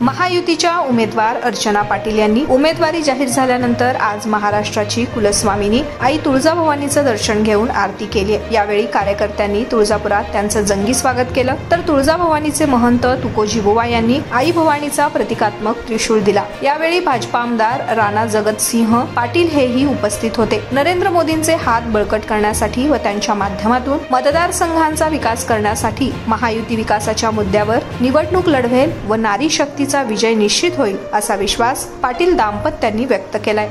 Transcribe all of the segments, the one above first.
महायुतीच्या उमेदवार अर्चना पाटील यांनी उमेदवारी जाहीर झाल्यानंतर आज महाराष्ट्राची कुलस्वामिनी आई तुळजाभवानीचं दर्शन घेऊन आरती केली। यावेळी कार्यकर्त्यांनी तुळजापुरात त्यांचं जंगी स्वागत केलं, तर तुळजाभवानीचे महंत तुकोजी बुवा यांनी आई भवानीचा प्रतिकात्मक त्रिशूळ दिला। यावेळी भाजपा आमदार राणा जगतसिंह पाटील हेही उपस्थित होते। नरेंद्र मोदींचे हात बळकट करण्यासाठी व त्यांच्या माध्यमातून मतदारसंघांचा विकास करण्यासाठी महायुती विकासाच्या मुद्द्यावर निवडणूक लढवेल व नारी शक्तीचा विजय निश्चित होईल असा विश्वास पाटील दाम्पत्यांनी व्यक्त केलाय।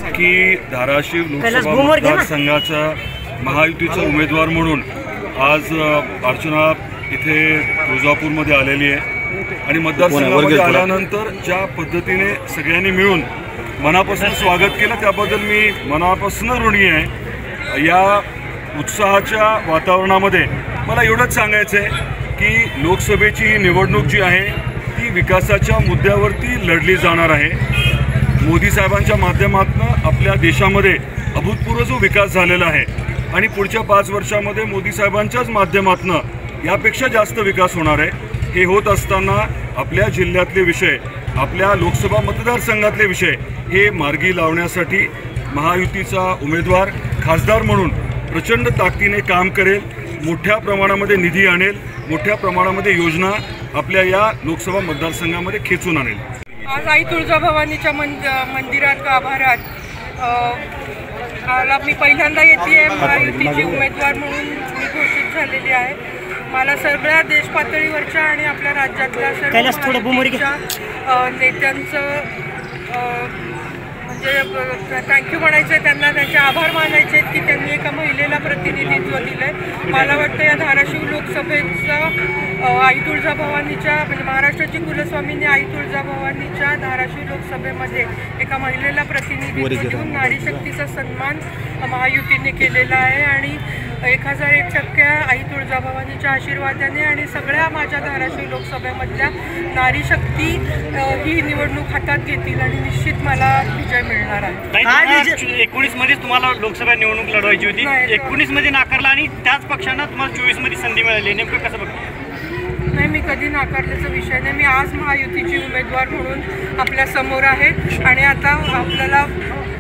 की धाराशिव लोकसभा मतदारसंघाचा महायुतीचा उमेदवार म्हणून आज अर्चना इथे तुळजापूरमध्ये आलेली आहे आणि मतदारसंघामध्ये आल्यानंतर ज्या पद्धतीने सगळ्यांनी मिळून मनापासून स्वागत केलं त्याबद्दल मी मनापासून ऋणी आहे। या उत्साहाच्या वातावरणामध्ये मला एवढंच सांगायचं आहे की लोकसभेची निवडणूक जी आहे ती विकासाच्या मुद्द्यावरती लढली जाणार आहे। मोदी साहेबांच्या माध्यमातून आपल्या देशामध्ये अभूतपूर्व जो विकास झालेला आहे आणि पुढच्या 5 वर्षामध्ये मोदी साहेबांच्याच माध्यमातून यापेक्षा जास्त विकास होणार आहे। हे होत असताना आपल्या जिल्ह्यातले विषय, आपल्या लोकसभा मतदारसंघातले विषय हे मार्गी लावण्यासाठी महायुतीचा उमेदवार खासदार म्हणून प्रचंड ताकदीने काम करेल, मोठ्या प्रमाणामध्ये निधी आणेल, मोठ्या प्रमाणामध्ये योजना आपल्या या लोकसभा मतदारसंघामध्ये खेचून आणेल। आज आई तुळजाभवानीच्या मंदिरात गाभाऱ्यात मी पहिल्यांदा येते महायुतीची उमेदवार म्हणून मी घोषित झालेली आहे। मला सगळ्या देश पातळीवरच्या आणि आपल्या राज्यातल्या सर्व नेत्यांचं म्हणजे थँक्यू म्हणायचं आहे, त्यांना त्यांचे आभार मानायचे आहेत की त्यांनी एका महिलेला प्रतिनिधित्व दिलं आहे। मला वाटतं या धाराशिव लोकसभेचं आई तुळजाभवानीच्या म्हणजे महाराष्ट्राची कुलस्वामिनी आई तुळजाभवानीच्या धाराशिव लोकसभेमध्ये एका महिलेला प्रतिनिधित्व देऊन नारी शक्तीचा सन्मान महायुतीने केलेला आहे आणि 1001% आई तुळजाभवानीच्या आशीर्वादाने आणि सगळ्या माझ्या धाराशिव लोकसभेमधल्या नारी शक्ती ही निवडणूक हातात घेतील आणि निश्चित मला विजय मिळणार आहे। 19 मध्ये तुम्हाला लोकसभा निवडणूक लढवायची होती, 19 मध्ये नाकारला आणि त्याच पक्षांना तुम्हाला 24 मध्ये संधी मिळाली, नेमकं कसं बघता? नाही, मी कधी नाकारल्याचा विषय नाही। मी आज महायुतीची उमेदवार म्हणून आपल्या समोर आहे आणि आता आपल्याला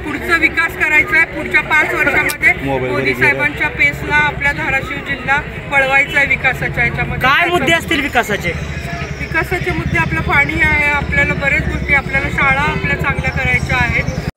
पुढचा विकास करायचा आहे। पुढच्या 5 वर्षामध्ये मोदी साहेबांच्या पेसला आपल्या धाराशिव जिल्हा पळवायचा आहे विकासाच्या याच्यामध्ये। काय मुद्दे असतील विकासाचे? विकासाचे मुद्दे आपलं पाणी आहे, आपल्याला बरेच गोष्टी, आपल्याला शाळा आपल्या चांगल्या करायच्या आहेत